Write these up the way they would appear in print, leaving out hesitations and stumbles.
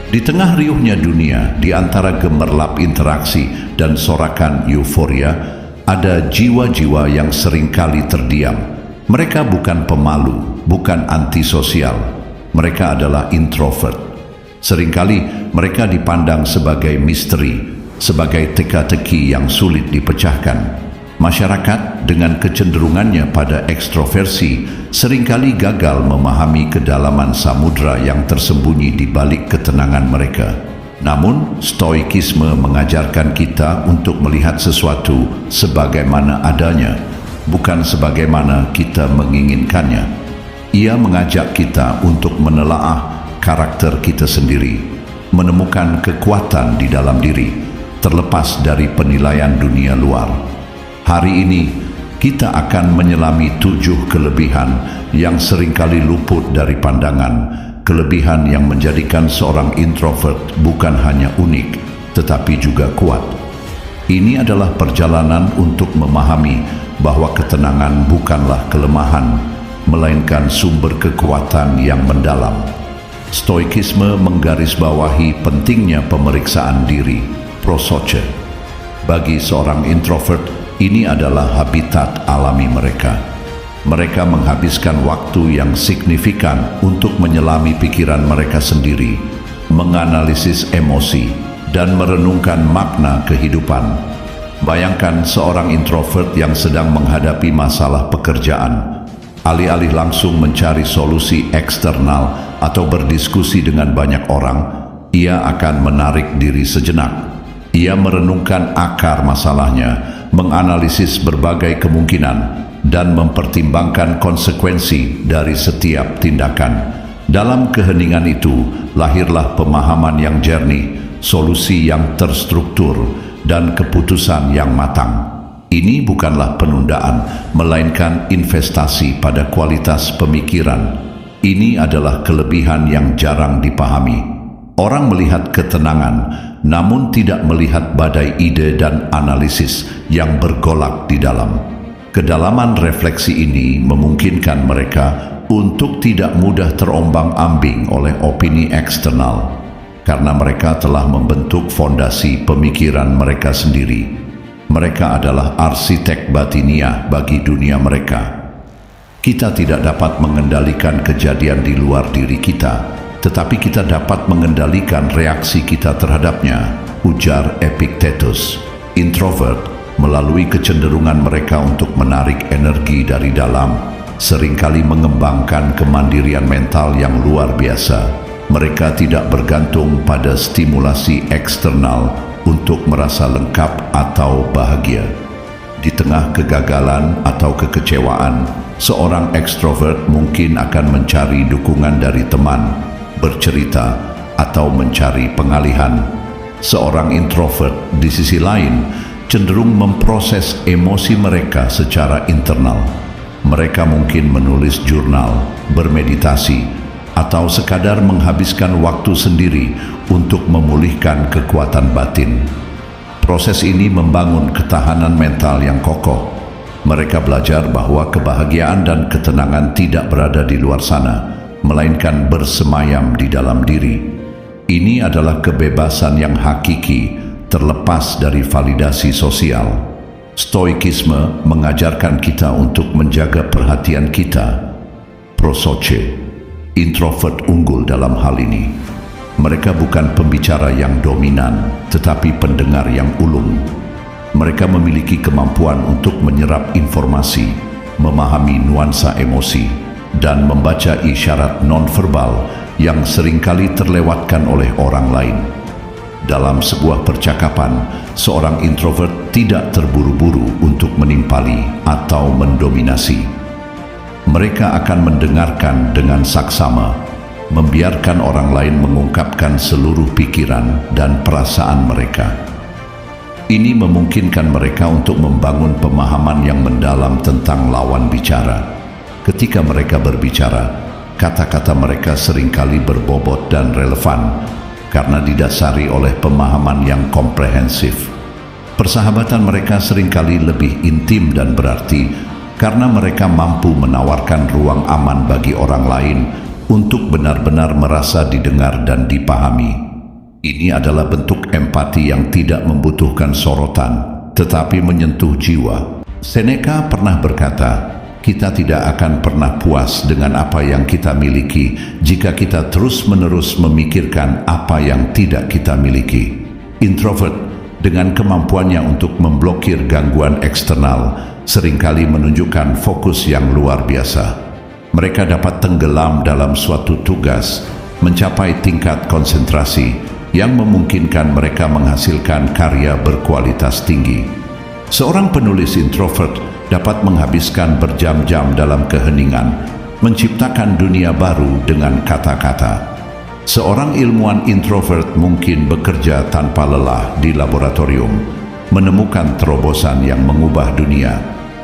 Di tengah riuhnya dunia, di antara gemerlap interaksi dan sorakan euforia, ada jiwa-jiwa yang seringkali terdiam. Mereka bukan pemalu, bukan antisosial. Mereka adalah introvert. Seringkali mereka dipandang sebagai misteri, sebagai teka-teki yang sulit dipecahkan. Masyarakat dengan kecenderungannya pada ekstroversi seringkali gagal memahami kedalaman samudra yang tersembunyi di balik ketenangan mereka. Namun, stoikisme mengajarkan kita untuk melihat sesuatu sebagaimana adanya, bukan sebagaimana kita menginginkannya. Ia mengajak kita untuk menelaah karakter kita sendiri, menemukan kekuatan di dalam diri, terlepas dari penilaian dunia luar. Hari ini, kita akan menyelami 7 kelebihan yang seringkali luput dari pandangan, kelebihan yang menjadikan seorang introvert bukan hanya unik, tetapi juga kuat. Ini adalah perjalanan untuk memahami bahwa ketenangan bukanlah kelemahan, melainkan sumber kekuatan yang mendalam. Stoikisme menggarisbawahi pentingnya pemeriksaan diri, prosoche. Bagi seorang introvert, ini adalah habitat alami mereka. Mereka menghabiskan waktu yang signifikan untuk menyelami pikiran mereka sendiri, menganalisis emosi, dan merenungkan makna kehidupan. Bayangkan seorang introvert yang sedang menghadapi masalah pekerjaan. Alih-alih langsung mencari solusi eksternal atau berdiskusi dengan banyak orang, ia akan menarik diri sejenak. Ia merenungkan akar masalahnya, menganalisis berbagai kemungkinan, dan mempertimbangkan konsekuensi dari setiap tindakan. Dalam keheningan itu, lahirlah pemahaman yang jernih, solusi yang terstruktur, dan keputusan yang matang. Ini bukanlah penundaan, melainkan investasi pada kualitas pemikiran. Ini adalah kelebihan yang jarang dipahami. Orang melihat ketenangan, namun tidak melihat badai ide dan analisis yang bergolak di dalam. Kedalaman refleksi ini memungkinkan mereka untuk tidak mudah terombang-ambing oleh opini eksternal, karena mereka telah membentuk fondasi pemikiran mereka sendiri. Mereka adalah arsitek batiniah bagi dunia mereka. Kita tidak dapat mengendalikan kejadian di luar diri kita, tetapi kita dapat mengendalikan reaksi kita terhadapnya, ujar Epictetus. Introvert, melalui kecenderungan mereka untuk menarik energi dari dalam, seringkali mengembangkan kemandirian mental yang luar biasa. Mereka tidak bergantung pada stimulasi eksternal untuk merasa lengkap atau bahagia. Di tengah kegagalan atau kekecewaan, seorang ekstrovert mungkin akan mencari dukungan dari teman, bercerita, atau mencari pengalihan. Seorang introvert, di sisi lain, cenderung memproses emosi mereka secara internal. Mereka mungkin menulis jurnal, bermeditasi, atau sekadar menghabiskan waktu sendiri untuk memulihkan kekuatan batin. Proses ini membangun ketahanan mental yang kokoh. Mereka belajar bahwa kebahagiaan dan ketenangan tidak berada di luar sana, melainkan bersemayam di dalam diri. Ini adalah kebebasan yang hakiki, terlepas dari validasi sosial. Stoikisme mengajarkan kita untuk menjaga perhatian kita. Prosoche, introvert unggul dalam hal ini. Mereka bukan pembicara yang dominan, tetapi pendengar yang ulung. Mereka memiliki kemampuan untuk menyerap informasi, memahami nuansa emosi, dan membaca isyarat nonverbal yang seringkali terlewatkan oleh orang lain. Dalam sebuah percakapan, seorang introvert tidak terburu-buru untuk menimpali atau mendominasi. Mereka akan mendengarkan dengan saksama, membiarkan orang lain mengungkapkan seluruh pikiran dan perasaan mereka. Ini memungkinkan mereka untuk membangun pemahaman yang mendalam tentang lawan bicara. Ketika mereka berbicara, kata-kata mereka seringkali berbobot dan relevan karena didasari oleh pemahaman yang komprehensif. Persahabatan mereka seringkali lebih intim dan berarti karena mereka mampu menawarkan ruang aman bagi orang lain untuk benar-benar merasa didengar dan dipahami. Ini adalah bentuk empati yang tidak membutuhkan sorotan, tetapi menyentuh jiwa. Seneca pernah berkata, kita tidak akan pernah puas dengan apa yang kita miliki jika kita terus-menerus memikirkan apa yang tidak kita miliki. Introvert dengan kemampuannya untuk memblokir gangguan eksternal seringkali menunjukkan fokus yang luar biasa. Mereka dapat tenggelam dalam suatu tugas, mencapai tingkat konsentrasi yang memungkinkan mereka menghasilkan karya berkualitas tinggi. Seorang penulis introvert dapat menghabiskan berjam-jam dalam keheningan, menciptakan dunia baru dengan kata-kata. Seorang ilmuwan introvert mungkin bekerja tanpa lelah di laboratorium, menemukan terobosan yang mengubah dunia.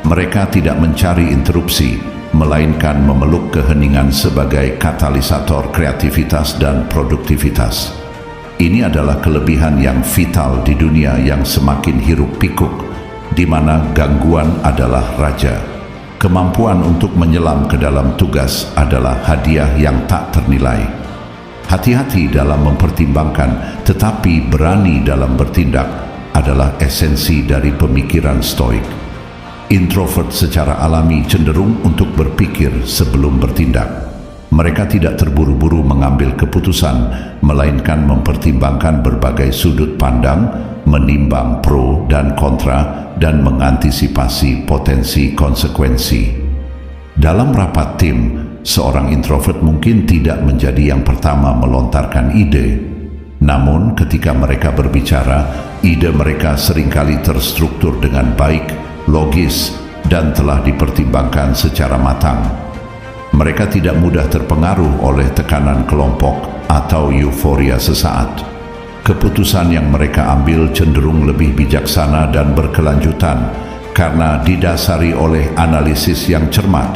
Mereka tidak mencari interupsi, melainkan memeluk keheningan sebagai katalisator kreativitas dan produktivitas. Ini adalah kelebihan yang vital di dunia yang semakin hiruk-pikuk, di mana gangguan adalah raja. Kemampuan untuk menyelam ke dalam tugas adalah hadiah yang tak ternilai. Hati-hati dalam mempertimbangkan, tetapi berani dalam bertindak adalah esensi dari pemikiran stoik. Introvert secara alami cenderung untuk berpikir sebelum bertindak. Mereka tidak terburu-buru mengambil keputusan, melainkan mempertimbangkan berbagai sudut pandang, menimbang pro dan kontra, dan mengantisipasi potensi konsekuensi. Dalam rapat tim, seorang introvert mungkin tidak menjadi yang pertama melontarkan ide. Namun ketika mereka berbicara, ide mereka seringkali terstruktur dengan baik, logis, dan telah dipertimbangkan secara matang. Mereka tidak mudah terpengaruh oleh tekanan kelompok atau euforia sesaat. Keputusan yang mereka ambil cenderung lebih bijaksana dan berkelanjutan karena didasari oleh analisis yang cermat,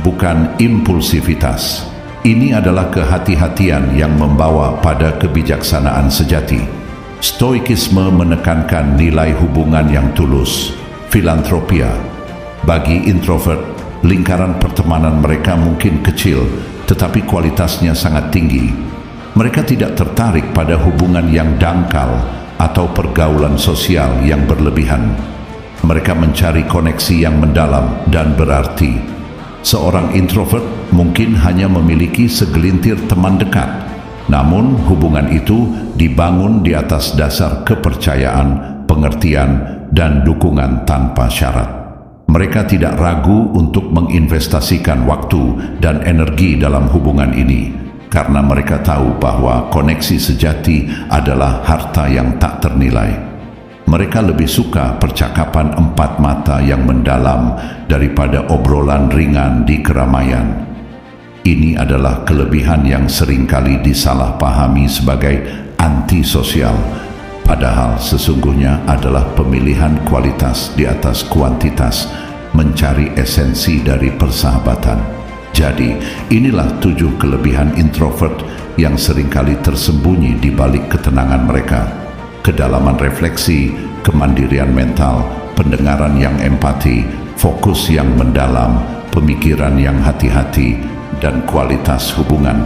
bukan impulsivitas. Ini adalah kehati-hatian yang membawa pada kebijaksanaan sejati. Stoikisme menekankan nilai hubungan yang tulus, filantropia. Bagi introvert, lingkaran pertemanan mereka mungkin kecil, tetapi kualitasnya sangat tinggi. Mereka tidak tertarik pada hubungan yang dangkal atau pergaulan sosial yang berlebihan. Mereka mencari koneksi yang mendalam dan berarti. Seorang introvert mungkin hanya memiliki segelintir teman dekat, namun hubungan itu dibangun di atas dasar kepercayaan, pengertian, dan dukungan tanpa syarat. Mereka tidak ragu untuk menginvestasikan waktu dan energi dalam hubungan ini, karena mereka tahu bahwa koneksi sejati adalah harta yang tak ternilai. Mereka lebih suka percakapan empat mata yang mendalam daripada obrolan ringan di keramaian. Ini adalah kelebihan yang seringkali disalahpahami sebagai antisosial, padahal sesungguhnya adalah pemilihan kualitas di atas kuantitas, mencari esensi dari persahabatan. Jadi, inilah 7 kelebihan introvert yang seringkali tersembunyi di balik ketenangan mereka. Kedalaman refleksi, kemandirian mental, pendengaran yang empati, fokus yang mendalam, pemikiran yang hati-hati, dan kualitas hubungan.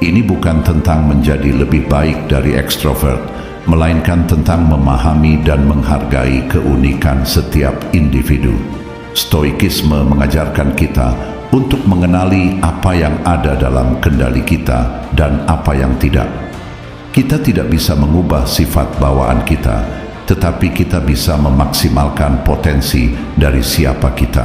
Ini bukan tentang menjadi lebih baik dari ekstrovert, melainkan tentang memahami dan menghargai keunikan setiap individu. Stoikisme mengajarkan kita untuk mengenali apa yang ada dalam kendali kita dan apa yang tidak. Kita tidak bisa mengubah sifat bawaan kita, tetapi kita bisa memaksimalkan potensi dari siapa kita.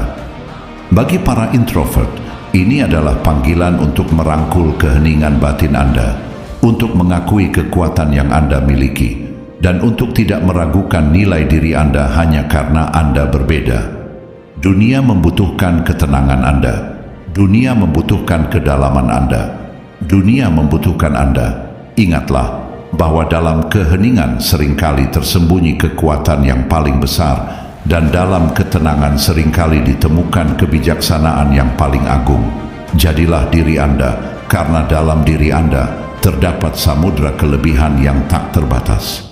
Bagi para introvert, ini adalah panggilan untuk merangkul keheningan batin Anda, untuk mengakui kekuatan yang Anda miliki, dan untuk tidak meragukan nilai diri Anda hanya karena Anda berbeda. Dunia membutuhkan ketenangan Anda. Dunia membutuhkan kedalaman Anda. Dunia membutuhkan Anda. Ingatlah bahwa dalam keheningan seringkali tersembunyi kekuatan yang paling besar, dan dalam ketenangan seringkali ditemukan kebijaksanaan yang paling agung. Jadilah diri Anda, karena dalam diri Anda terdapat samudra kelebihan yang tak terbatas.